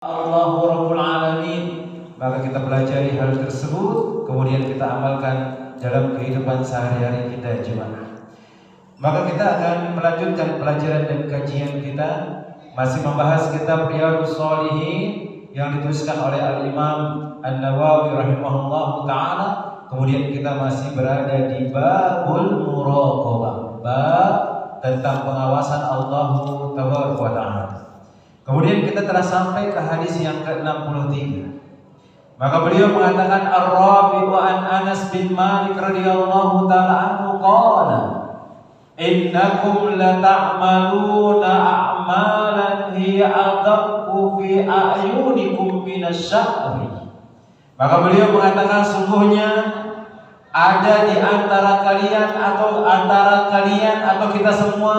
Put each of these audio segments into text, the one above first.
Allahu Rabbul Alamin, maka kita pelajari hal tersebut, kemudian kita amalkan dalam kehidupan sehari-hari kita jemaah. Maka kita akan melanjutkan pelajaran dan kajian kita, masih membahas kitab Riyadhus Shalihin yang dituliskan oleh Al-Imam An-Nawawi rahimahullahu ta'ala. Kemudian kita masih berada di babul muraqabah, bab tentang pengawasan Allah tabaraka wa ta'ala. Kemudian kita telah sampai ke hadis yang ke-63. Maka beliau mengatakan Ar-Rabi'u an Anas bin Malik radhiyallahu ta'ala anhu qala innakum la ta'maluna a'malan hiya adaqqu fi a'yunikum minasy-syahri. Maka beliau mengatakan sungguhnya ada di antara kalian atau kita semua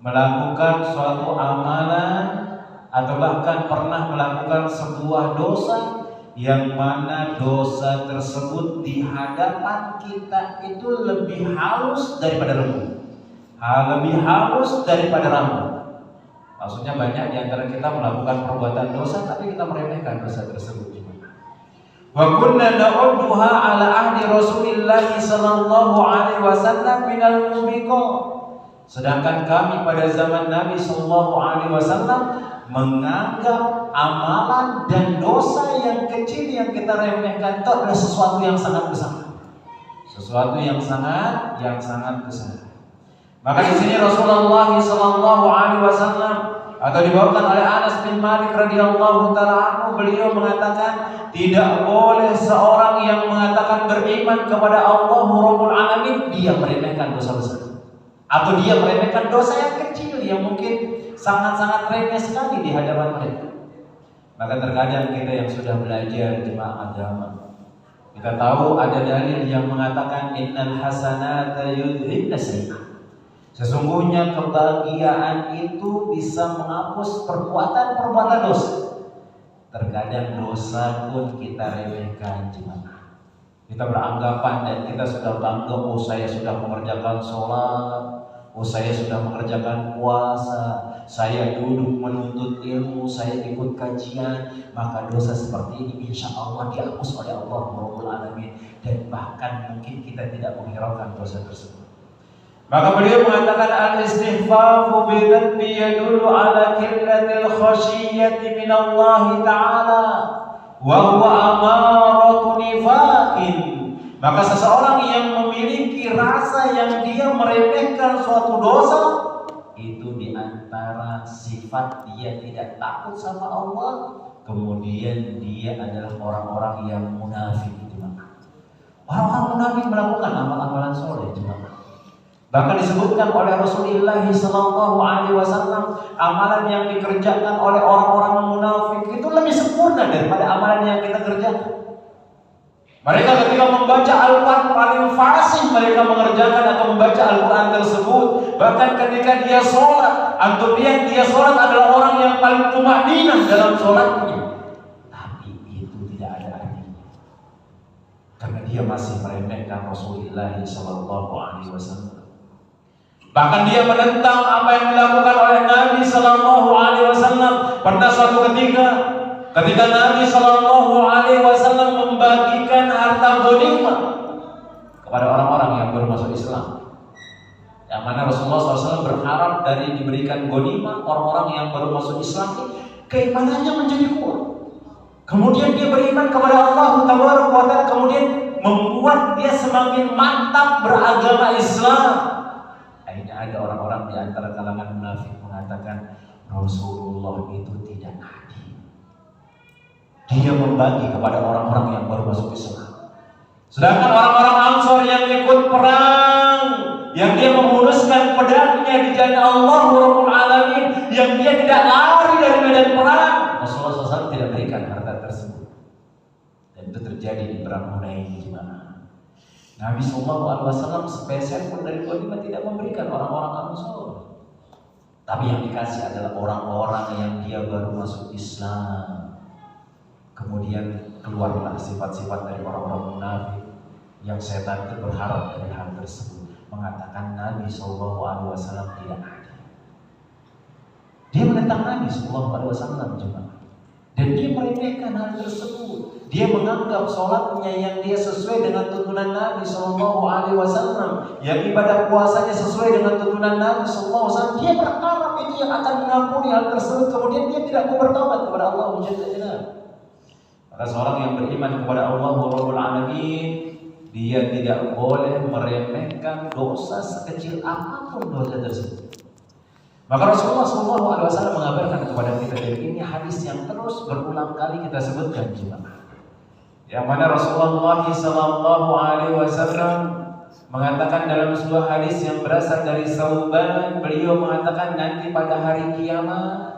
melakukan suatu amalan atau bahkan pernah melakukan sebuah dosa yang mana dosa tersebut di hadapan kita itu lebih halus daripada rambut, lebih halus daripada rambut. Maksudnya banyak di antara kita melakukan perbuatan dosa tapi kita meremehkan dosa tersebut. Wa kunna na'udduha ala ahdi Rasulillah sallallahu alaihi wasallam minal mubiqat. Sedangkan kami pada zaman Nabi Sallallahu Alaihi Wasallam menganggap amalan dan dosa yang kecil yang kita remehkan itu adalah sesuatu yang sangat besar, sesuatu yang sangat besar. Maka di sini Rasulullah Sallallahu Alaihi Wasallam atau dibawakan oleh Anas bin Malik radhiyallahu taala anhu, beliau mengatakan tidak boleh seorang yang mengatakan beriman kepada Allah Rabbul Alamin dia meremehkan dosa besar, atau dia meremehkan dosa yang kecil yang mungkin sangat-sangat remeh sekali di hadapan mereka. Maka terkadang kita yang sudah belajar jemaah agama, kita tahu ada dalil yang mengatakan innal hasanata yudhibna sayyi'at. Sesungguhnya kebahagiaan itu bisa menghapus perbuatan dosa. Terkadang dosa pun kita remehkan jemaah. Kita beranggapan dan kita sudah bangga, oh saya sudah mengerjakan sholat, oh saya sudah mengerjakan puasa, saya duduk menuntut ilmu, saya ikut kajian, maka dosa seperti ini insya Allah dihapus oleh Allah Rabbul Alamin. Dan bahkan mungkin kita tidak menghiraukan dosa tersebut. Maka beliau mengatakan al-istighfaru bi dhanbi yadullu ala qillatil khasyiyyati min Allah Ta'ala wa huwa amaratu nifaqin. Maka seseorang yang memiliki rasa yang dia meremehkan suatu dosa, itu diantara sifat dia tidak takut sama Allah. Kemudian dia adalah orang-orang yang munafik. Orang-orang munafik melakukan amalan-amalan soleh. Bahkan disebutkan oleh Rasulullah Sallallahu Alaihi Wasallam, amalan yang dikerjakan oleh orang-orang munafik itu lebih sempurna daripada amalan yang kita kerjakan. Mereka ketika membaca Al-Quran paling fasih mereka mengerjakan atau membaca Al-Quran tersebut. Bahkan ketika dia sholat, antum lihat dia sholat adalah orang yang paling tumakninah dalam sholatnya. Tapi itu tidak ada artinya, karena dia masih meremehkan Rasulullah Sallallahu Alaihi Wasallam. Bahkan dia menentang apa yang dilakukan oleh Nabi Sallallahu Alaihi Wasallam. Pernah suatu ketika Nabi Sallallahu Alaihi Wasallam membagikan harta ghanimah kepada orang-orang yang baru masuk Islam, yang mana Rasulullah SAW berharap dari diberikan ghanimah orang-orang yang baru masuk Islam keimanannya menjadi kuat. Kemudian dia beriman kepada Allah Tabaraka wa Ta'ala, kemudian membuat dia semakin mantap beragama Islam. Akhirnya ada orang-orang di antara kalangan munafik mengatakan Rasulullah itu tidak adil. Dia membagi kepada orang-orang yang baru masuk Islam. Sedangkan orang-orang Ansor yang ikut perang, yang dia menguruskan pedangnya di jalan Allah Rabbul Alamin, yang dia tidak lari dari medan perang, Rasulullah SAW tidak berikan harta tersebut. Dan itu terjadi di perang Hunain di mana Nabi Sallallahu Alaihi Wasallam spesial pun dari ghanimah tidak memberikan orang-orang Ansor. Tapi yang dikasih adalah orang-orang yang dia baru masuk Islam. Kemudian keluarlah sifat-sifat dari orang-orang munafik yang setan itu berharap dari hal tersebut, mengatakan Nabi Sallallahu Alaihi Wasallam tidak adil. Dia menentang Nabi Sallallahu Alaihi Wasallam juga. dan dia meremehkan hal tersebut. Dia menganggap sholatnya yang dia sesuai dengan tuntunan Nabi SAW, yang ibadah puasanya sesuai dengan tuntunan Nabi SAW, dia berharap itu yang akan mengampuni hal tersebut. Kemudian dia tidak mau bertobat kepada Allah Jalla. Maka seorang yang beriman kepada Allah Rabbul Alamin, dia tidak boleh meremehkan dosa sekecil apapun dosa tersebut. Maka Rasulullah SAW mengabarkan kepada kita, dan ini hadis yang terus berulang kali kita sebutkan jemaah. Yang mana Rasulullah SAW mengatakan dalam sebuah hadis yang berasal dari Sauban, beliau mengatakan nanti pada hari kiamat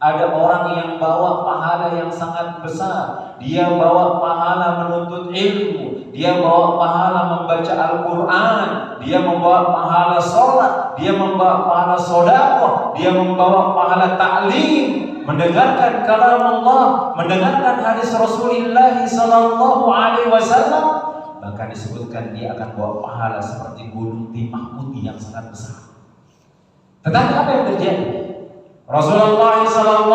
ada orang yang bawa pahala yang sangat besar. Dia bawa pahala menuntut ilmu, dia bawa pahala membaca Al-Quran, dia membawa pahala sholat, dia membawa pahala sedekah, dia membawa pahala ta'lim, mendengarkan kalam Allah, mendengarkan hadis Rasulullah SAW. Bahkan disebutkan dia akan bawa pahala seperti gunung timah putih yang sangat besar. Tetapi apa yang terjadi? Rasulullah SAW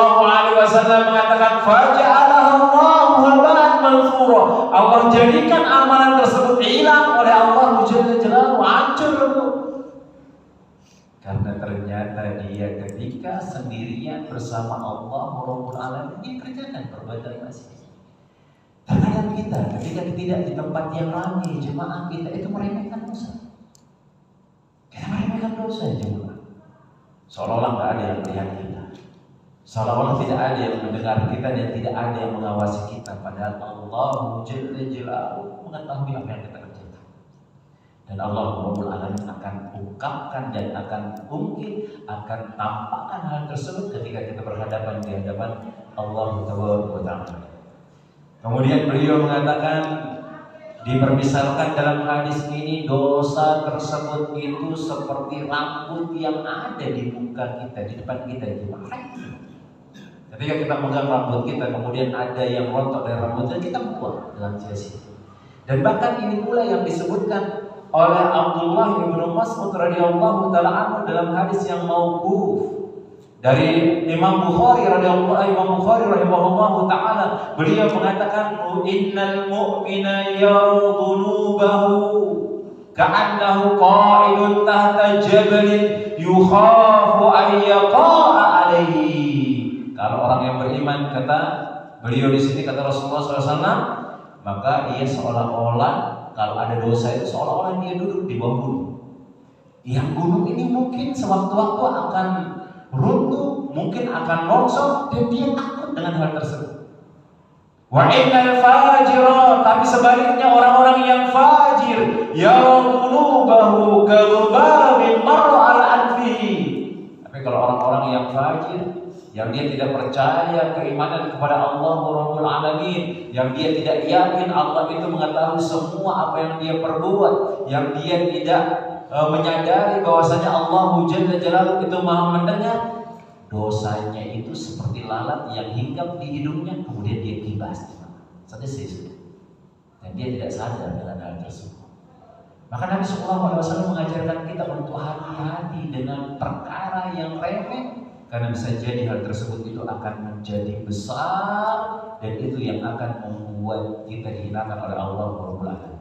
mengatakan, faja'alallahu haba'an manthura. Allah jadikan amalan tersebut hilang oleh Allah Jalla, hancur. Karena ternyata dia ketika sendirian bersama Allah Rabbul Alamin, dia kerjakan perbuatan maksiat. Terkadang kita ketika tidak di tempat yang ramai, jemaah kita itu meremehkan dosa. Kita meremehkan dosa jemaah. Seolah-olah tidak ada yang melihat kita, seolah-olah tidak ada yang mendengar kita, dan tidak ada yang mengawasi kita. Padahal Allah Jalla mengetahui apa yang kita kerjakan. Dan Allah Rabbul Alamin akan ungkapkan dan akan tampakkan hal tersebut ketika kita berhadapan di hadapan Allah Ta'ala. Kemudian beliau mengatakan, dipermisalkan dalam hadis ini, dosa tersebut itu seperti rambut yang ada di muka kita, di depan kita. Ketika kita megang rambut kita, kemudian ada yang rontok dari rambutnya, kita buang dalam sia-sia. Dan bahkan ini pula yang disebutkan oleh Abdullah bin Mas'ud radhiyallahu taala anhu dalam hadis yang mauquf dari Imam Bukhari rahimahullahu taala. Beliau mengatakan, innal mu'mina yarudunubahu ka'annahu qa'idun tahta jabalin yukhafu an yaqa'a alaihi. Kalau orang yang beriman, kata beliau di sini, kata Rasulullah SAW, maka ia seolah-olah, kalau ada dosa itu seolah-olah dia duduk di bawah gunung. Yang gunung ini mungkin sewaktu-waktu akan runtuh, mungkin akan longsor, dan dia takut dengan hal tersebut. Wa innal fajira, tapi sebaliknya orang-orang yang fajir, yarudunubahu kalubabin marra ala anfihi. Tapi kalau orang-orang yang fajir, yang dia tidak percaya keimanan kepada Allah Rabbul Alamin, yang dia tidak yakin Allah itu mengetahui semua apa yang dia perbuat, yang dia tidak menyadari bahwasanya Allah Jalla itu Maha mendengar, dosanya itu seperti lalat yang hinggap di hidungnya, kemudian dia kibas, selesai, dan dia tidak sadar dengan hal tersebut. Maka Nabi SAW mengajarkan kita untuk hati-hati dengan perkara yang remeh, karena bisa jadi hal tersebut itu akan menjadi besar, dan itu yang akan membuat kita dihinakan oleh Allah Rabbul Alamin.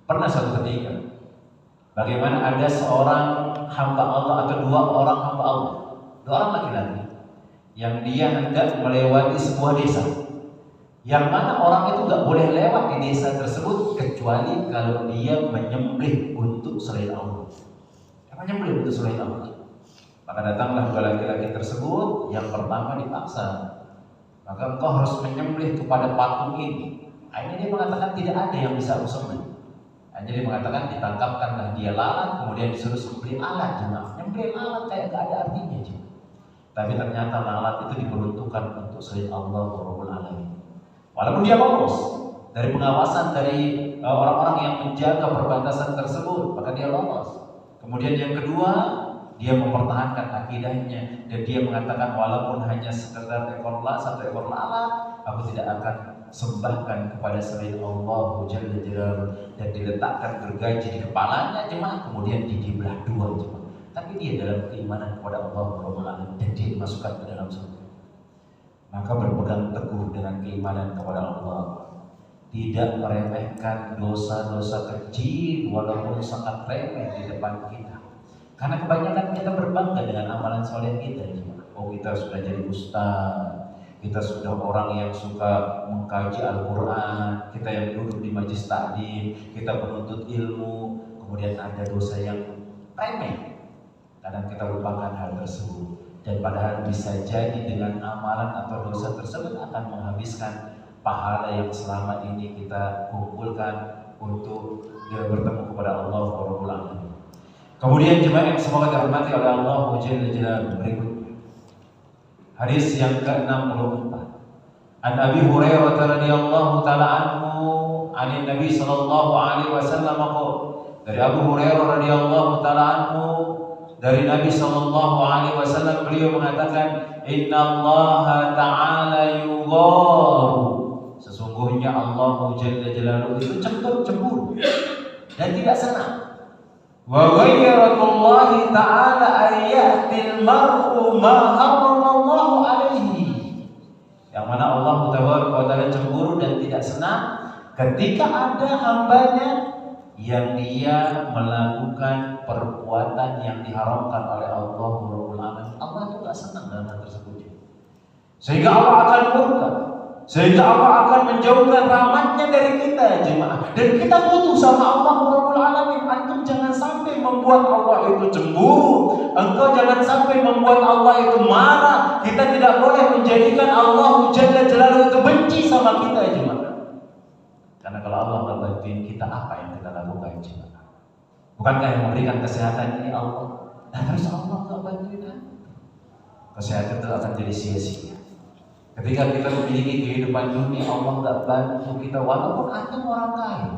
Pernah suatu ketika, bagaimana ada seorang hamba Allah atau dua orang hamba Allah, dua orang laki-laki, yang dia hendak melewati sebuah desa, yang mana orang itu nggak boleh lewat di desa tersebut kecuali kalau dia menyembelih untuk selain Allah. Menyembelih untuk selain Allah. Maka datanglah dua laki-laki tersebut. Yang pertama dipaksa, maka engkau harus menyembelih kepada patung ini. Akhirnya dia mengatakan tidak ada yang bisa aku sembelih. Akhirnya dia mengatakan ditangkapkanlah dia lalat, kemudian disuruh sembelih alat. Nyembelih alat kayak gak ada artinya. Tapi ternyata lalat itu diperuntukkan untuk selain Allah Rabbul Alamin. Walaupun dia lolos dari pengawasan dari orang-orang yang menjaga perbatasan tersebut, maka dia lolos. Kemudian yang kedua, dia mempertahankan akidahnya, dan dia mengatakan walaupun hanya sekedar satu ekor lalat, aku tidak akan sembahkan kepada selain Allah Jalla Jalaluhu, dan diletakkan gergaji di kepalanya jemaah, kemudian dibelah dua jemaah. Tapi dia dalam keimanan kepada Allah Rabbul Alamin, dan dia dimasukkan ke dalam surga. Maka berpegang teguh dengan keimanan kepada Allah, tidak meremehkan dosa-dosa kecil walaupun sangat remeh di depan kita. Karena kebanyakan kita berbangga dengan amalan soleh kita. Oh, kita sudah jadi ustaz, kita sudah orang yang suka mengkaji Al-Quran, kita yang duduk di majlis taklim, kita penuntut ilmu, kemudian ada dosa yang remeh. Kadang kita lupakan hal tersebut, dan padahal bisa jadi dengan amalan atau dosa tersebut akan menghabiskan pahala yang selama ini kita kumpulkan untuk bertemu kepada Allah Rabbul Alamin. Kemudian jemaah yang semoga dirahmati oleh Allah Jalla Jalaluhu, berikutnya hadis yang ke-64. An Abi Hurairah radhiyallahu taala anhu, an Nabi sallallahu alaihi wasallam qala, dari Abu Hurairah radhiyallahu taala anhu, dari Nabi sallallahu alaihi wasallam, beliau mengatakan, innallaha ta'ala yugharu, sesungguhnya Allah Jalla Jalaluhu itu cemburu dan tidak senang. Wa ghayratullahi ta'ala ayyatil mar'u ma harramallahu alaihi, yang mana Allah Taala cemburu dan tidak senang ketika ada hambanya yang dia melakukan perbuatan yang diharamkan oleh Allah Rabbul Alamin. Allah itu gak senang dengan hal tersebut, sehingga Allah akan murka, sehingga Allah akan menjauhkan rahmatnya dari kita jemaah. Dan kita butuh sama Allah Rabbul Alamin. Antum jangan sampai membuat Allah itu cemburu, engkau jangan sampai membuat Allah itu marah. Kita tidak boleh menjadikan Allah Jalla Jalaluhu itu benci sama kita jemaah. Karena kalau Allah nggak bantuin kita, apa yang kita lakukan jemaah? Bukankah yang memberikan kesehatan ini Allah? Nah, terus Allah nggak bantuin, kesehatan itu akan jadi sia-sia. Ketika kita memiliki kehidupan dunia, Allah nggak bantu kita, walaupun antum orang kaya,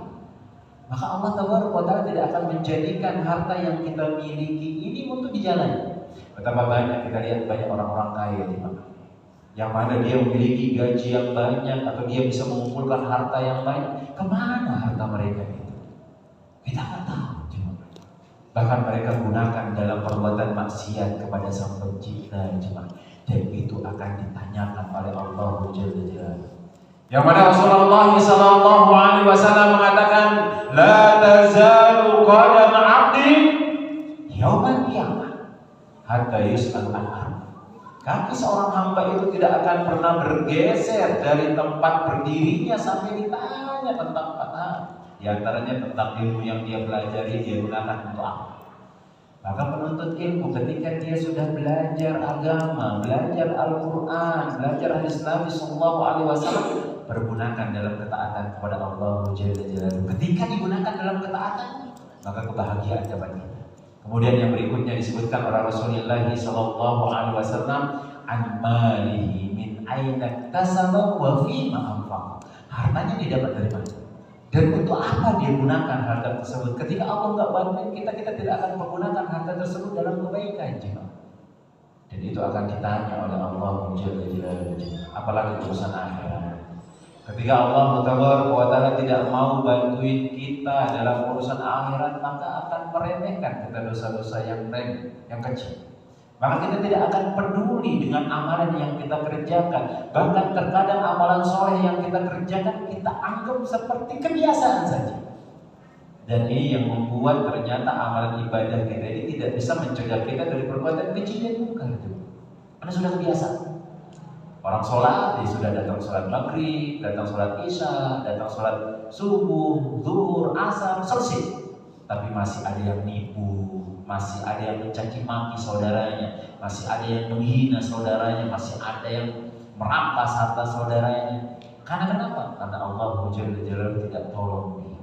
maka Allah Taala tidak akan menjadikan harta yang kita miliki ini untuk dijalani. Betapa banyak kita lihat banyak orang-orang kaya di mana, yang mana dia memiliki gaji yang banyak atau dia bisa mengumpulkan harta yang banyak. Kemana harta mereka itu? Kita nggak tahu. Bahkan mereka gunakan dalam perbuatan maksiat kepada Sang Pencipta jemaah. Dan itu akan ditanyakan oleh Allah Jalla Jalaluhu. Yang mana Rasulullah sallallahu alaihi wasallam mengatakan, la tazalu qadam 'abdi yaumal qiyamah hatta yus'al an arba'. Kaki seorang hamba itu tidak akan pernah bergeser dari tempat berdirinya sampai ditanya tentang 4 hal. Di antaranya tentang ilmu yang dia pelajari, dia gunakan untuk apa? Maka penuntut ilmu ketika dia sudah belajar agama, belajar Al-Quran, belajar hadis Nabi Sallallahu Alaihi Wasallam, pergunakan dalam ketaatan kepada Allah Jalla Jalaluhu. Ketika digunakan dalam ketaatan, maka kebahagiaan dapat kita. Kemudian yang berikutnya disebutkan oleh Rasulullah Sallallahu Alaihi Wasallam, an malihi min aina kasaba wa fima anfaqa. Hartanya didapat dari mana? Dan untuk apa dia gunakan harta tersebut? Ketika Allah nggak bantuin kita, kita tidak akan menggunakan harta tersebut dalam kebaikan, jemaah. Dan itu akan ditanya oleh Allah Jalla Jalaluhu. Apalagi urusan akhirat. Ketika Allah Taala tidak mau bantuin kita dalam urusan akhirat, maka akan meremehkan kita dosa-dosa yang remeh, yang kecil. Maka kita tidak akan peduli dengan amalan yang kita kerjakan. Bahkan terkadang amalan soleh yang kita kerjakan kita anggap seperti kebiasaan saja. Dan ini yang membuat ternyata amalan ibadah kita ini tidak bisa mencegah kita dari perbuatan kecil dan munkar itu. Karena sudah kebiasaan. Orang sholat, dia sudah datang sholat maghrib, datang sholat isya, datang sholat subuh, zuhur, asar, selesai. Tapi masih ada yang nipu, masih ada yang mencaci maki saudaranya, masih ada yang menghina saudaranya, masih ada yang merampas harta saudaranya. Karena kenapa? Karena Allah Jalla Jalaluhu tidak tolong dia.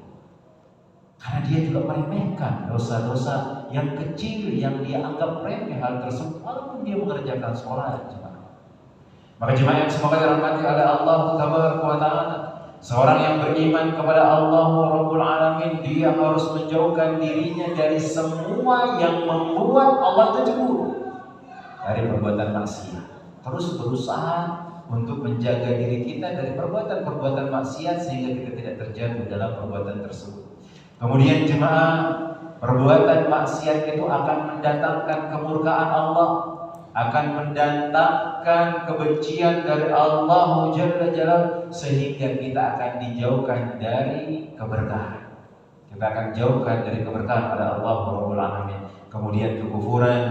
Karena dia juga meremehkan dosa-dosa yang kecil yang dia anggap remeh hal tersebut, walaupun dia mengerjakan sholat. Maka jemaah yang semoga dirahmati oleh Allah Taala, seorang yang beriman kepada Allah Rabbul Alamin, dia harus menjauhkan dirinya dari semua yang membuat Allah itu cemburu, dari perbuatan maksiat. Terus berusaha untuk menjaga diri kita dari perbuatan-perbuatan maksiat sehingga kita tidak terjatuh dalam perbuatan tersebut. Kemudian jemaah, perbuatan maksiat itu akan mendatangkan kemurkaan Allah, akan mendatangkan kebencian dari Allah Jalla Jalaluhu, sehingga kita akan dijauhkan dari keberkahan. Kita akan jauhkan dari keberkahan pada Allah Rabbul Alamin. Kemudian kekufuran,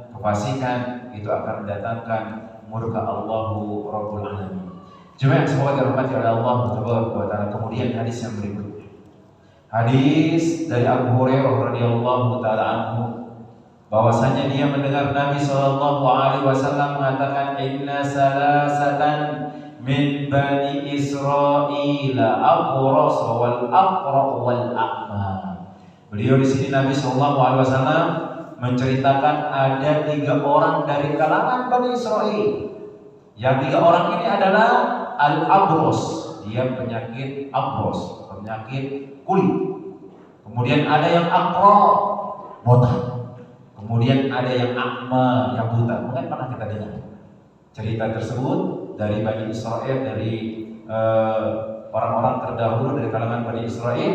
kefasikan itu akan mendatangkan murka Allah Rabbul Alamin. Jemaah yang semoga dirahmati oleh Allah Subhanahu wa taala. Kemudian hadis yang berikutnya. Hadis dari Abu Hurairah radhiyallahu taala anhu, bahwasanya dia mendengar Nabi sallallahu alaihi wasallam mengatakan, inna salasatan min bani Israil abras wal aqra wal a'ma. Beliau di sini Nabi sallallahu alaihi wasallam menceritakan ada 3 orang dari kalangan Bani Israil. Yang 3 orang ini adalah al-abros, dia penyakit abros, penyakit kulit. Kemudian ada yang aqra, botak. Kemudian ada yang a'ma, yang buta. Mungkin pernah kita dengar cerita tersebut dari Bani Israil, dari orang-orang terdahulu dari kalangan Bani Israil,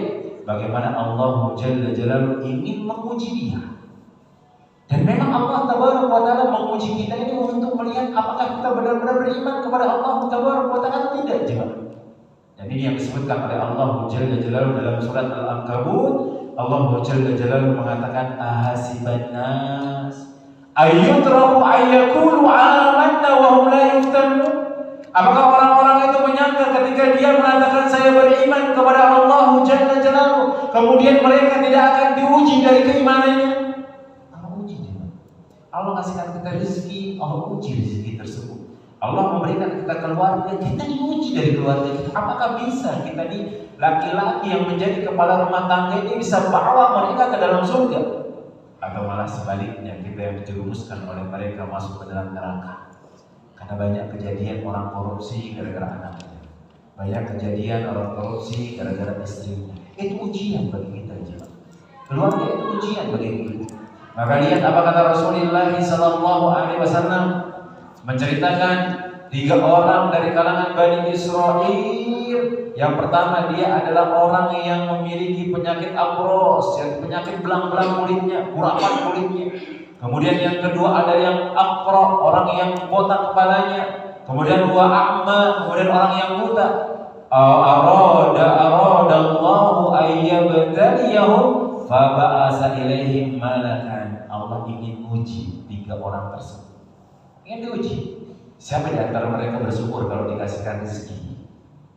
bagaimana Allah Jalla Jalaluhu ingin menguji dia. Dan memang Allah Tabaraka wa Ta'ala menguji kita ini untuk melihat apakah kita benar-benar beriman kepada Allah Tabaraka wa Ta'ala, tidak jemaah. Dan ini yang disebutkan oleh Allah Jalla Jalaluhu dalam surat Al-Ankabut. Allah Jalla Jalaluhu mengatakan, ahasiban nas ayyutraku ayyakulu amanna wa hum la yuftanun. Apakah orang-orang itu menyangka ketika dia mengatakan saya beriman kepada Allah Jalla Jalaluhu, kemudian mereka tidak akan diuji dari keimanannya? Allah kasihkan kita rezeki, Allah uji rezeki tersebut. Allah memberikan kita keluarga, kita diuji dari keluarga kita. Apakah bisa kita ini laki-laki yang menjadi kepala rumah tangga ini bisa bawa mereka ke dalam surga? Atau malah sebaliknya, kita yang dijerumuskan oleh mereka masuk ke dalam neraka? Karena banyak kejadian orang korupsi gara-gara anaknya, banyak kejadian orang korupsi gara-gara istrinya. Itu ujian bagi kita, jemaah. Keluarga itu ujian bagi kita. Maka lihat apa kata Rasulullah sallallahu alaihi wasallam menceritakan 3 orang dari kalangan Bani Israil. Yang pertama, dia adalah orang yang memiliki penyakit abros, yang penyakit belang-belang kulitnya, kurapan kulitnya. Kemudian yang kedua ada yang aqra, orang yang botak kepalanya. Kemudian wa a'ma, kemudian orang yang buta. Allahu ayyabtaliyahum fa ba'asa ilaihim malakan. Allah ingin uji 3 orang tersebut. Ingin diuji. Siapa di antara mereka bersyukur kalau dikasihkan rezeki?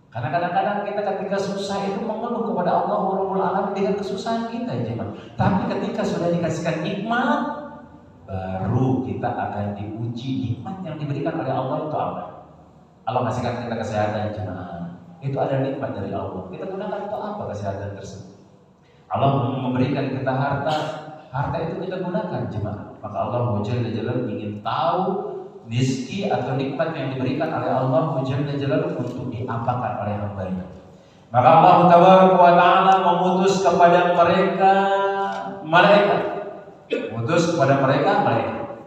Karena kadang-kadang kita ketika susah itu mengeluh kepada Allah Rabbul Alamin dengan kesusahan kita, jemaah. Tapi ketika sudah dikasihkan nikmat, baru kita akan diuji nikmat yang diberikan oleh Allah itu apa? Allah kasihkan kita kesehatan, jemaah. Itu ada nikmat dari Allah. Kita gunakan untuk apa kesehatan tersebut? Allah memberikan kita harta itu kita gunakan, jemaah. Maka Allah Jalla Jalaluhu ingin tahu rezeki atau nikmat yang diberikan oleh Allah Jalla Jalaluhu untuk diapakan oleh hamba-Nya. Maka Allah Tabaraka wa Ta'ala memutus kepada mereka malaikat. Memutus kepada mereka malaikat.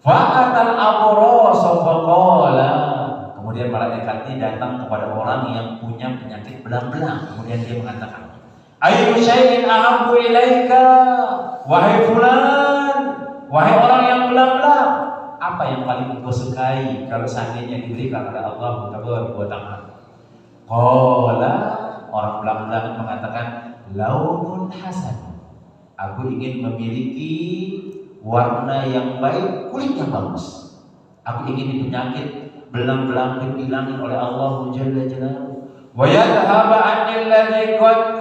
Fa'atal abras faqala. Kemudian malaikat ini datang kepada orang yang punya penyakit belang-belang. Kemudian dia mengatakan, ayyu syai'in ahabbu ilaika, wahai fulan, wahai orang yang belang-belang, apa yang paling engkau sukai kalau seandainya diberikan oleh Allah Tabaraka wa Ta'ala? Qala, orang belang-belang mengatakan, launun hasan, aku ingin memiliki warna yang baik, kulit yang bagus. Aku ingin penyakit belang-belang dihilangin oleh Allah Jalla Jalaluhu. Wa yadhhaba 'anil ladzi qad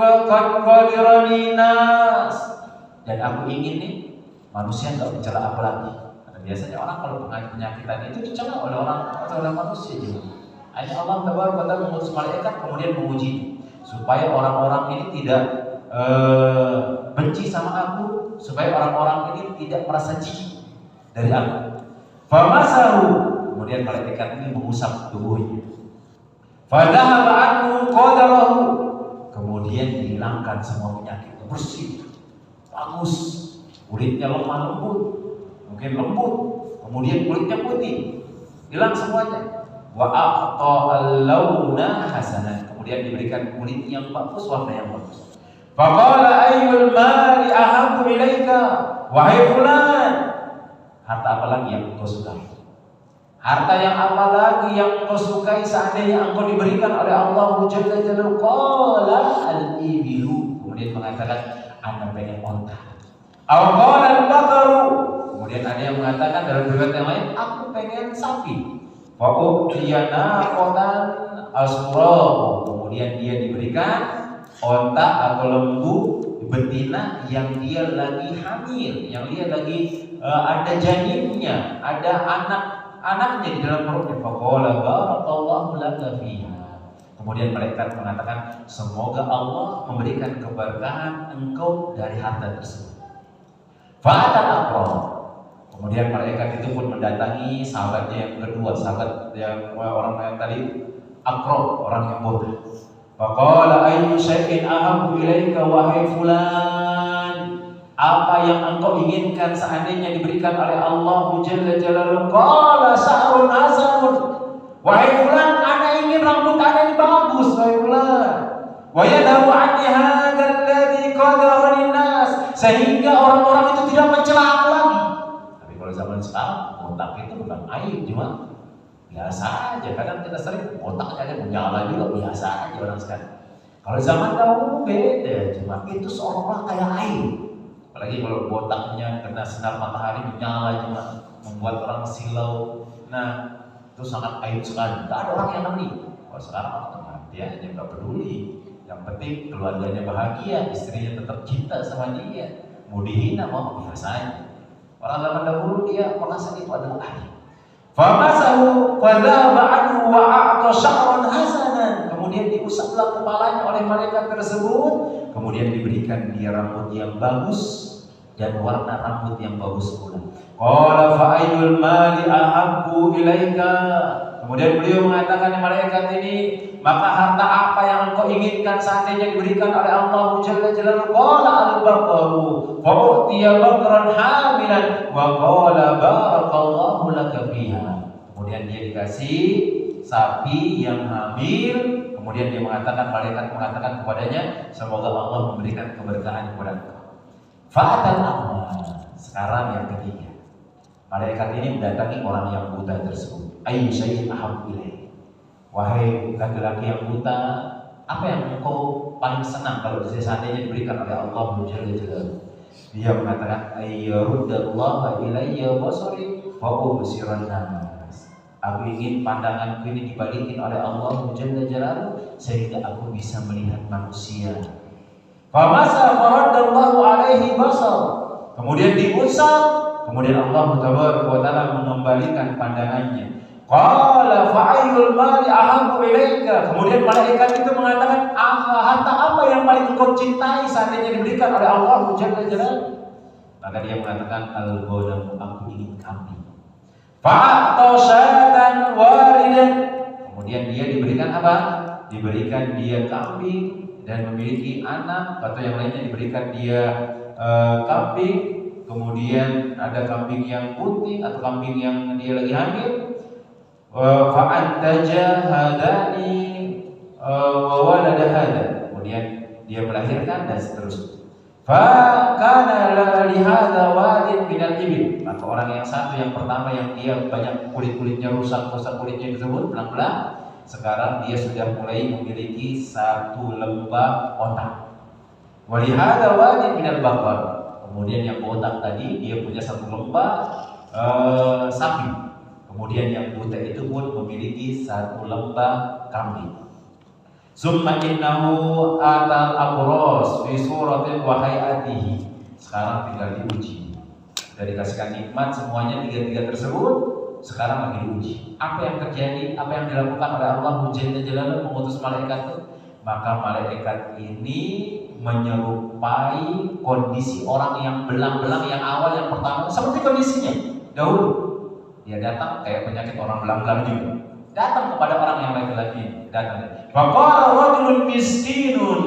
qadirani nas. Dan aku ingin nih manusia enggak mencela aku lagi. Karena biasanya orang kalau penyakitan itu dicela oleh orang atau oleh manusia juga. Hanya Allah Tabaraka wa Ta'ala mengutus malaikat kemudian menguji supaya orang-orang ini tidak benci sama aku, supaya orang-orang ini tidak merasa jijik dari aku. Famasahu, kemudian malaikat ini mengusap tubuhnya. Fadhahaba anhu qadarahu, kemudian dihilangkan semua penyakit, bersih, bagus, kulitnya lemah lembut, mungkin lembut, kemudian kulitnya putih, hilang semuanya. Wa aqta al-launa hasanah, kemudian diberikan kulit yang bagus, warna yang bagus. Faqala ayyul mali ahabbu ilaika, wahai fulan, Harta apa lagi yang engkau sukai? Harta yang apa lagi yang engkau sukai seandainya engkau diberikan oleh Allah Jalla Jalaluhu? Qala al-ibilu. Kemudian mengatakan, Anda pengen onta. Aw qala al-baqaru. Kemudian ada yang mengatakan dalam riwayat yang lain, aku pengen sapi. Fa utiyana qatan asra. Kemudian dia diberikan onta atau lembu betina yang dia lagi hamil, yang dia lagi ada janinnya, ada anaknya di dalam perutnya. Faqala barakallahu laka fiha. Kemudian malaikat mengatakan, semoga Allah memberikan keberkahan engkau dari harta tersebut. Fa'atal aqrab. Kemudian malaikat itu pun mendatangi sahabatnya yang kedua, sahabat yang orang yang tadi aqrab, orang yang bodoh. Faqala ayyu syai'in ahabbu ilaika wahai fulan. Apa yang engkau inginkan seandainya diberikan oleh Allah Jalla Jalaluhu? Qala sa'run hasanun. Wahai fulan, ana ingin rambut ana ini bagus, wahai fulan. Wa yadahu anni hadzal ladzi qadara linnas, sehingga orang-orang itu tidak mencela aku lagi. Tapi kalau zaman sekarang, botak itu bukan aib, cuma biasa aja. Kadang kita sering botak aja menyala juga, biasa aja orang sekarang. Kalau zaman dahulu beda, cuma itu seolah-olah kayak aib. Apalagi kalau botaknya kena sinar matahari menyala cuma membuat orang silau. Nah, itu sangat aib sekali. Tidak ada orang yang ngerti. Kalau sekarang orang mati aja nggak peduli. Yang penting keluarganya bahagia, istrinya tetap cinta sama dia. Mau dihina mau biasa aja. Orang zaman dahulu dia merasa itu adalah aib. Famasahu fadhaba anhu wa a'ta sya'ran hasanan. Kemudian diusaplah kepalanya oleh malaikat tersebut. Kemudian diberikan dia rambut yang bagus dan warna rambut yang bagus pula. Qala fa ayyul mali ahabbu ilaika. Kemudian beliau mengatakan malaikat ini, maka harta apa yang engkau inginkan seandainya diberikan oleh Allah Jalla Jalaluhu? Qala al-baqaru. Fa utiya baqran hamilan wa qala barakallahu laka fiha. Kemudian dia dikasih sapi yang hamil. Kemudian dia mengatakan, malaikat mengatakan kepadanya, semoga Allah memberikan keberkahan kepada engkau. Fa'atal a'ma. Sekarang yang ketiga, malaikat ini mendatangi orang yang buta tersebut. Ayyu syai'in ahabbu ilaik. Wahai laki-laki yang buta, apa yang engkau paling senang kalau seandainya diberikan oleh Allah Jalla Jalaluhu? Dia mengatakan, ayyaruddallaha ilayya basari fa ubsiran nas. Aku ingin pandanganku ini dibalikin oleh Allah Jalla Jalaluhu sehingga aku bisa melihat manusia. Famasa faraddallahu alaihi basar. Kemudian diusap, kemudian Allah Tabaraka wa taala mengembalikan pandangannya. Qala fa'ayyul mali ahabbu ilaika. Kemudian malaikat itu mengatakan, harta apa yang paling engkau cintai seandainya diberikan oleh Allah Jalla Jalaluhu? Maka dia mengatakan, al-ghanam, aku ingin kambing. Fa'ata syatan walidan. Kemudian dia diberikan apa? Diberikan dia kambing dan memiliki anak, atau yang lainnya diberikan dia kambing. Kemudian ada kambing yang putih atau kambing yang dia lagi hamil. Fa'antaja hadani wa walada hada. Kemudian dia melahirkan dan seterusnya. Fa kana li hadha wadin min al-ibil. Maka orang yang satu yang pertama yang dia banyak kulit-kulitnya rusak kulitnya tersebut pelan-pelan, sekarang dia sudah mulai memiliki satu lembah otak. Wa li hadha wadin min al-baqar. Kemudian yang botak tadi dia punya satu lembah sapi. Kemudian yang buta itu pun memiliki satu lembah kambing. Summa innahu atal abros fi suratin wa hayatihi. Sekarang tinggal diuji. Sudah dikasihkan nikmat semuanya tiga-tiga tersebut, sekarang lagi diuji. Apa yang terjadi? Apa yang dilakukan oleh Allah Jalla Jalaluhu mengutus malaikat itu? Maka malaikat ini menyerupai kondisi orang yang belang-belang yang awal yang pertama, seperti kondisinya dahulu. Dia datang kayak penyakit orang belang-belang juga. Datang kepada orang yang laki-laki, datang. Faqala rajulun miskinun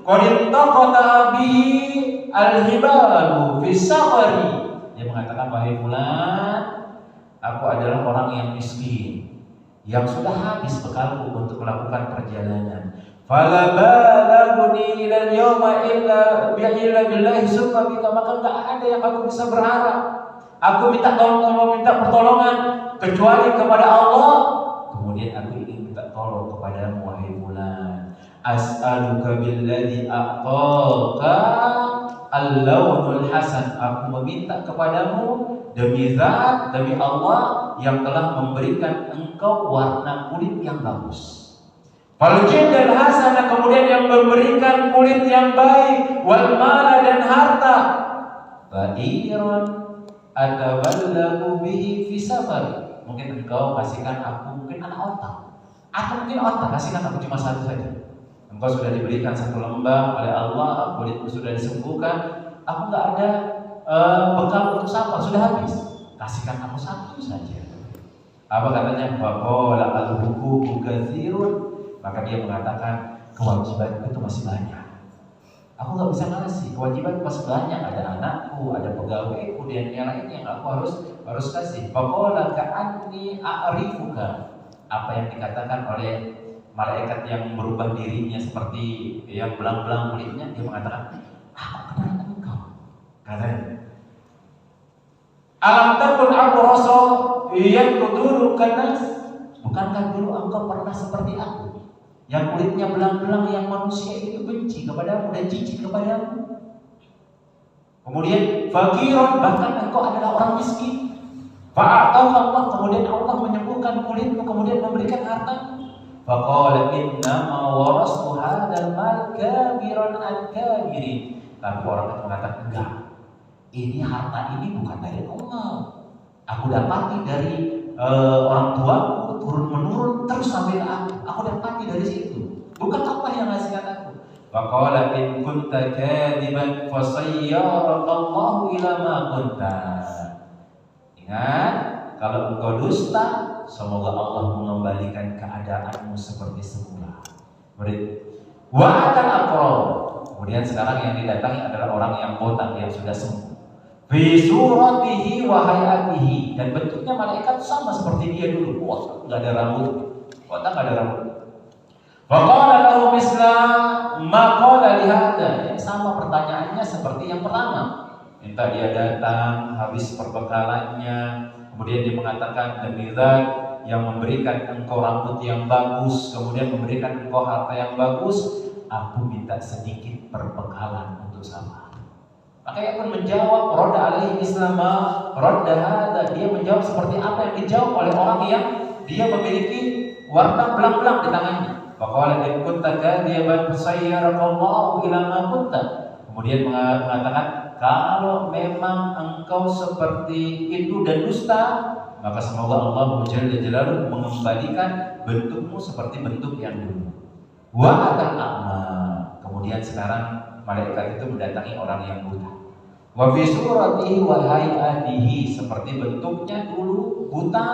qad intaqata bihi al-hibalu fi safari. Dia mengatakan, wahai fulan, aku adalah orang yang miskin yang sudah habis bekalku untuk melakukan perjalanan. Fala balaghuni ila al-yawma illa billahi summa bika. Maka enggak ada yang aku bisa berharap Aku minta pertolongan kecuali kepada Allah. Kemudian aku ingin minta tolong kepadamu wahai fulan. As'aluka billadzi a'taka al-lawnul hasan. Aku meminta kepadamu demi zat, demi Allah yang telah memberikan engkau warna kulit yang bagus. Wal jildal hasanah, kemudian yang memberikan kulit yang baik, wal mala dan harta. Ba'iran ataballagu bihi fi safar. Mungkin engkau kasihkan aku mungkin anak otak. Atau mungkin otak kasihkan aku cuma satu saja. Engkau sudah diberikan satu lembah oleh Allah, kulitmu sudah disembuhkan. Aku nggak ada bekal untuk safar, sudah habis. Kasihkan aku satu saja. Apa katanya? Faqala al-huququ katsirun. Maka dia mengatakan kewajiban itu masih banyak. Aku nggak bisa ngasih, kewajiban masih banyak. Ada anakku, ada pegawaiku, dan yang lain yang aku harus kasih. Faqala ka'anni a'rifuka. Apa yang dikatakan oleh malaikat yang merubah dirinya seperti yang belang-belang kulitnya, dia mengatakan, aku kenal engkau. Katanya, alam takun abrasa yaqduru kanas. Bukankah dulu engkau pernah seperti aku, yang kulitnya belang-belang, yang manusia itu benci kepadamu dan jijik kepadamu. Kemudian fakiron, bahkan engkau adalah orang miskin. Fa'atahu Allah, kemudian Allah menyembuhkan kulitmu, kemudian memberikan harta. Faqala innama warastu hadzal mal kabiran an kabirin. Tapi orang itu mengatakan, enggak, ini harta ini bukan dari Allah. Aku dapati dari orang tuaku, turun menurun terus sampai aku dapati dari situ. Bukan Allah yang ngasihkan aku. Faqala in kunta kadiban fasayyarallahu ila ma kunta. Ingat, kalau engkau dusta, semoga Allah mengembalikan keadaanmu seperti semula. Wa atal aqrab. Kemudian sekarang yang didatangi adalah orang yang botak yang sudah sembuh. Fi suratihi wa hayatihi, dan bentuknya malaikat sama seperti dia dulu. Wah, enggak ada rambut. Botak enggak ada rambut. Wa qala lahu misla ma qala li hadza. Sama pertanyaannya seperti yang pertama. Minta dia datang, habis perbekalannya, kemudian dia mengatakan demi zat yang memberikan engkau rambut yang bagus, kemudian memberikan engkau harta yang bagus, aku minta sedikit perbekalan untuk sama. Maka ia pun menjawab, roda alaihi islama, roda hada. Dia menjawab seperti apa yang dijawab oleh orang yang dia memiliki warna belang-belang di tangannya. Faqala in kunta kadiban fasayyarakallahu ila ma kunta. Kemudian mengatakan, kalau memang engkau seperti itu dan dusta, maka semoga Allah Jalla Jalaluhu mengembalikan bentukmu seperti bentuk yang dulu. Wa atal a'ma. Kemudian sekarang malaikat itu mendatangi orang yang buta. Wa fi suratihi wa hayatihi, seperti bentuknya dulu buta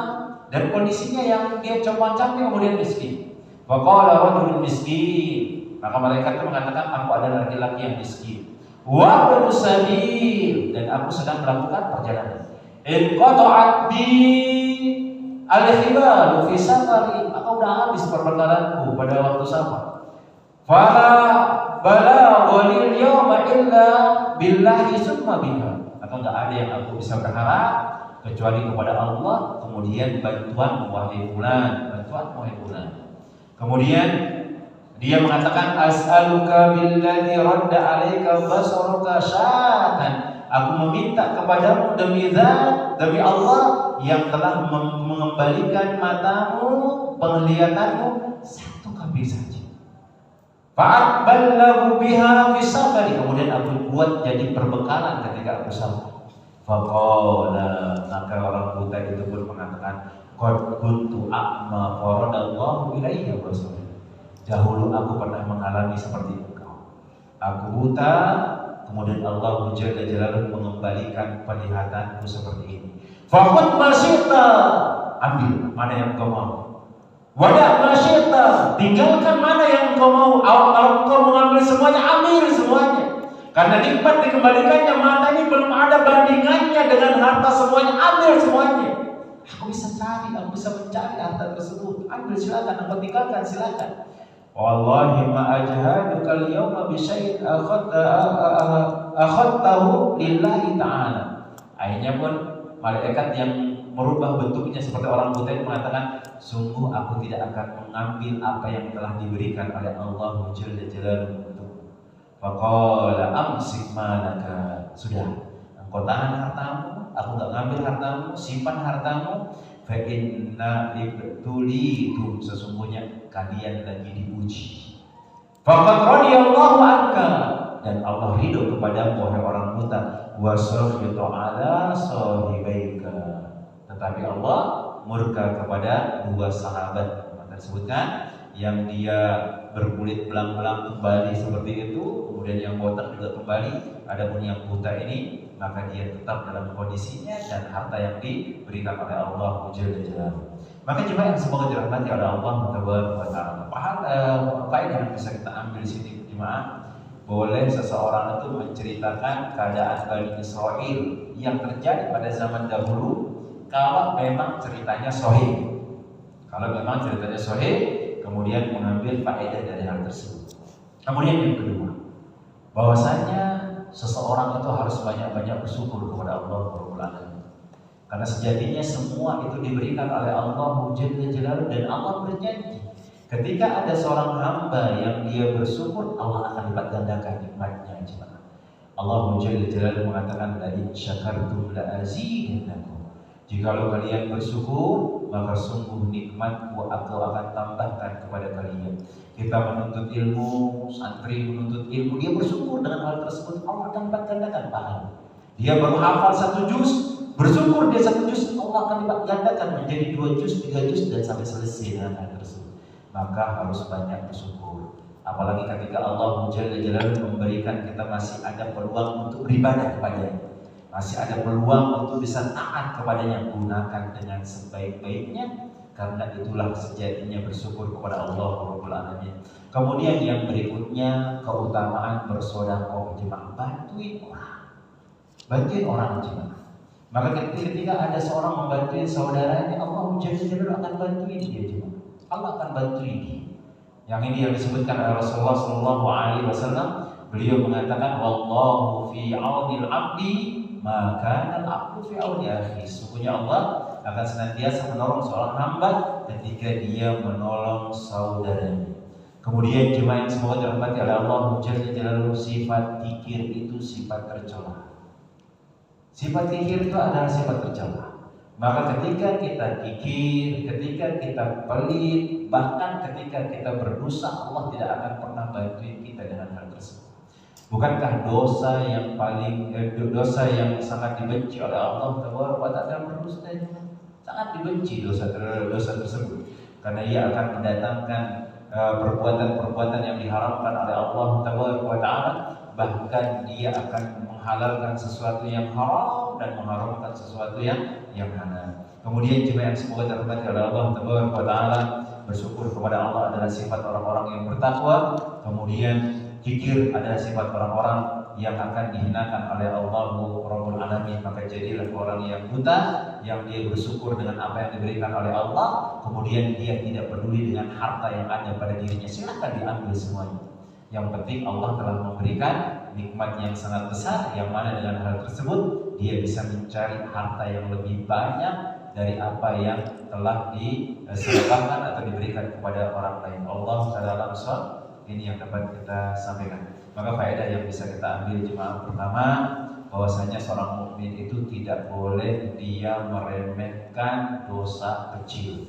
dan kondisinya yang dia comang-camping kemudian miskin. Wa qala rajulun miskin. Maka malaikat itu mengatakan, aku adalah laki-laki yang miskin. Wa ibnu sabil, dan aku sedang melakukan perjalanan. In qata'at bi al-hibal fi safari. Aku udah habis perbekalanku pada waktu safar. Fala bala walil yawma illa billahi summa bika. Maka enggak ada yang aku bisa berharap kecuali kepada Allah, kemudian bantuan wahai fulan, bantuan wahai fulan. Kemudian dia mengatakan, as'aluka billadzi radda 'alaika basaruka syatan. Aku meminta kepadamu demi zat, demi Allah yang telah mengembalikan matamu, penglihatanmu satu kali saja. Fa'aqballahu biha fi safari. Kemudian aku buat jadi perbekalan ketika aku safar. Faqala, maka orang buta itu pun mengatakan, qad kuntu a'ma faradallahu ilayya basara. Dahulu aku pernah mengalami seperti engkau. Aku buta, kemudian Allah Jalla Jalaluhu mengembalikan penglihatanku seperti ini. Faqud masyita, ambil mana yang engkau mau. Wada masyita, tinggalkan mana yang engkau mau. Kalau engkau mengambil semuanya, ambil semuanya. Karena nikmat dikembalikannya, mata ini belum ada bandingannya dengan harta semuanya, ambil semuanya. Aku bisa cari, aku bisa mencari harta tersebut. Ambil silakan, engkau tinggalkan silakan. Wallahi ma ajhaduka al-yawma bi syai'in akhadtahu lillahi ta'ala. Akhirnya pun malaikat yang merubah bentuknya seperti orang buta itu mengatakan, sungguh aku tidak akan mengambil apa yang telah diberikan oleh Allah Jalla Jalaluhu untukmu. Faqala amsik malaka, sudah, engkau tahan hartamu, aku nggak ngambil hartamu, simpan hartamu. Fa inna ibtulitum, sesungguhnya kalian lagi diuji. Faqad radiyallahu anka, dan Allah ridho kepadamu wahai orang buta. Wa safitu ala sahibaika, tetapi Allah murka kepada dua sahabat yang tersebutkan, yang dia berkulit belang-belang kembali seperti itu, kemudian yang botak juga kembali. Adapun yang buta ini, maka dia tetap dalam kondisinya dan harta yang diberikan oleh Allah Jalla Jalaluhu. Maka jemaah yang semoga dirahmati oleh Allah Taala. Faedah yang bisa kita ambil di sini jemaah, boleh seseorang itu menceritakan keadaan Bani Israel yang terjadi pada zaman dahulu kalau memang ceritanya sahih. Kalau memang ceritanya sahih, kemudian mengambil faedah dari hal tersebut. Kemudian yang kedua, bahwasanya seseorang itu harus banyak-banyak bersyukur kepada Allah Rabbul Alamin. Karena sejatinya semua itu diberikan oleh Allah Jalla Jalaluhu, dan Allah berjanji ketika ada seorang hamba yang dia bersyukur, Allah akan lipat gandakan nikmatnya. Allah Jalla Jalaluhu mengatakan, la in syakartum la azidannakum. Jikalau kalian bersyukur, maka sungguh nikmatku aku akan tambahkan kepada kalian. Kita menuntut ilmu, santri menuntut ilmu, dia bersyukur dengan hal tersebut, Allah akan lipat gandakan pahala. Dia baru hafal 1 juz, bersyukur dia 1 juz, Allah akan lipat gandakan menjadi 2 juz, 3 juz, dan sampai selesai dengan hal tersebut. Maka harus banyak bersyukur. Apalagi ketika Allah Jalla Jalaluhu memberikan kita masih ada peluang untuk beribadah kepadanya, masih ada peluang untuk bisa taat kepadanya, gunakan dengan sebaik-baiknya, karena itulah sejatinya bersyukur kepada Allah Rabbul Alamin. Kemudian yang berikutnya, keutamaan bersedekah jemaah, bantuin orang jemaah. Maka ketika ada seorang membantu saudaranya, Allah Jalla Jalaluhu akan bantuin dia jemaah. Allah akan bantuin dia. Yang ini yang disebutkan oleh Rasulullah Shallallahu Alaihi Wasallam. Beliau mengatakan, wallahu fi aunil abdi maka al-abdu fi auni akhi. Sesungguhnya Allah akan senantiasa menolong seorang hamba ketika dia menolong saudaranya. Kemudian jemaah yang semoga dirahmati oleh Allah Jalla Jalaluhu, sifat kikir itu sifat tercela. Sifat kikir itu adalah sifat tercela. Maka ketika kita kikir, ketika kita pelit, bahkan ketika kita berdosa, Allah tidak akan pernah bantuin kita dengan hal tersebut. Bukankah dosa yang dosa yang sangat dibenci oleh Allah Taala berdusta? Sangat dibenci dosa tersebut, karena ia akan mendatangkan perbuatan-perbuatan yang diharamkan oleh Allah Taala. Bahkan dia akan menghalalkan sesuatu yang haram dan mengharamkan sesuatu yang halal. Kemudian jemaah yang semoga dirahmati oleh Allah Taala, bersyukur kepada Allah adalah sifat orang-orang yang bertakwa. Kemudian kikir adalah sifat orang-orang yang akan dihinakan oleh Allah Rabbul Alamin. Maka jadilah orang yang buta, yang dia bersyukur dengan apa yang diberikan oleh Allah, kemudian dia tidak peduli dengan harta yang ada pada dirinya. Silakan diambil semuanya. Yang penting Allah telah memberikan nikmat yang sangat besar, yang mana dengan hal tersebut dia bisa mencari harta yang lebih banyak dari apa yang telah disedekahkan atau diberikan kepada orang lain. Allah Taala ini yang dapat kita sampaikan. Maka faedah yang bisa kita ambil jemaah, pertama, bahwasanya seorang mukmin itu tidak boleh dia meremehkan dosa kecil.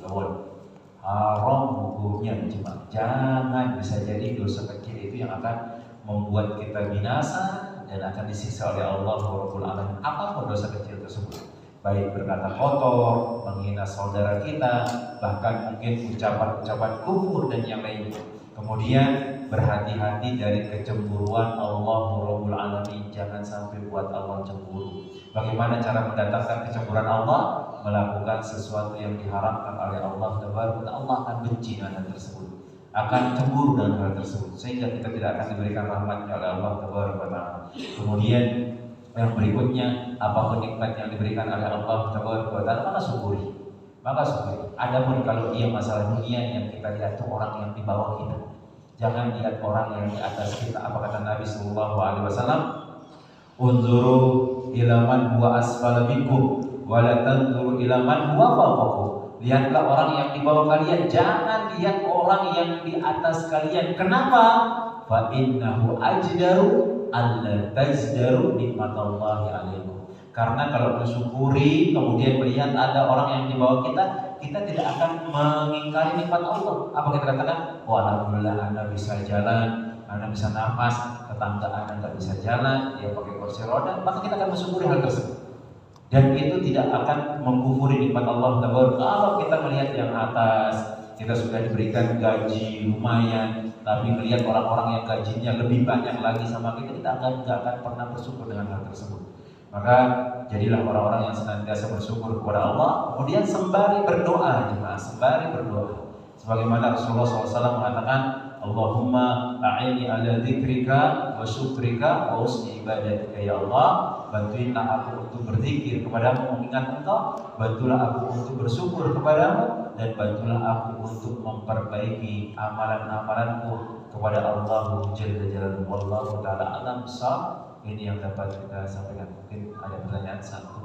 Haram hukumnya jemaah. Jangan, bisa jadi dosa kecil itu yang akan membuat kita binasa dan akan disiksa oleh Allah Rabbul Alamin. Apapun dosa kecil tersebut, baik berkata kotor, menghina saudara kita, bahkan mungkin ucapan-ucapan kufur dan yang lainnya. Kemudian berhati-hati dari kecemburuan Allah Rabbul Alamin. Jangan sampai buat Allah cemburu. Bagaimana cara mendatangkan kecemburuan Allah? Melakukan sesuatu yang diharamkan oleh Allah. Allah akan benci dengan hal tersebut, akan cemburu dengan hal tersebut, sehingga kita tidak akan diberikan rahmatnya oleh Allah Taala. Kemudian yang berikutnya, apapun nikmat yang diberikan oleh Allah Taala, maka syukuri. Adapun kalau dia masalah dunia, yang kita lihat itu orang yang di bawah kita. Jangan lihat orang yang di atas kita. Apa kata Nabi Sallallahu Alaihi Wasallam? Unzuru ila man huwa asfala minkum wa la tanzuru ila man huwa fawqakum. Lihatlah orang yang di bawah kalian, jangan lihat orang yang di atas kalian. Kenapa? Fa innahu ajdaru alla tazdaru nikmatallahi alaikum. Karena kalau mensyukuri kemudian melihat ada orang yang di bawah kita, kita tidak akan mengingkari nikmat Allah. Apa kita katakan? Oh alhamdulillah Anda bisa jalan, Anda bisa nafas, tetangga Anda nggak bisa jalan, dia pakai kursi roda, maka kita akan mensyukuri hal tersebut. Dan itu tidak akan mengkufuri nikmat Allah. Kalau kita melihat yang atas, kita sudah diberikan gaji lumayan, tapi melihat orang-orang yang gajinya lebih banyak lagi sama kita, kita nggak akan pernah bersyukur dengan hal tersebut. Maka jadilah orang-orang yang senantiasa bersyukur kepada Allah, kemudian sembari berdoa, sembari berdoa. Sebagaimana Rasulullah SAW mengatakan, Allahumma a'inni ala dzikrika wa syukrika wa husni ibadatika ya Allah. Bantuinlah aku untuk berzikir kepadamu, mengingat Engkau. Bantulah aku untuk bersyukur kepadamu, dan bantulah aku untuk memperbaiki amalan-amalanku kepada Allah Jalla Jalaluhu. Wallahu ta'ala alam. Ini yang dapat kita sampaikan. Mungkin ada pertanyaan satu.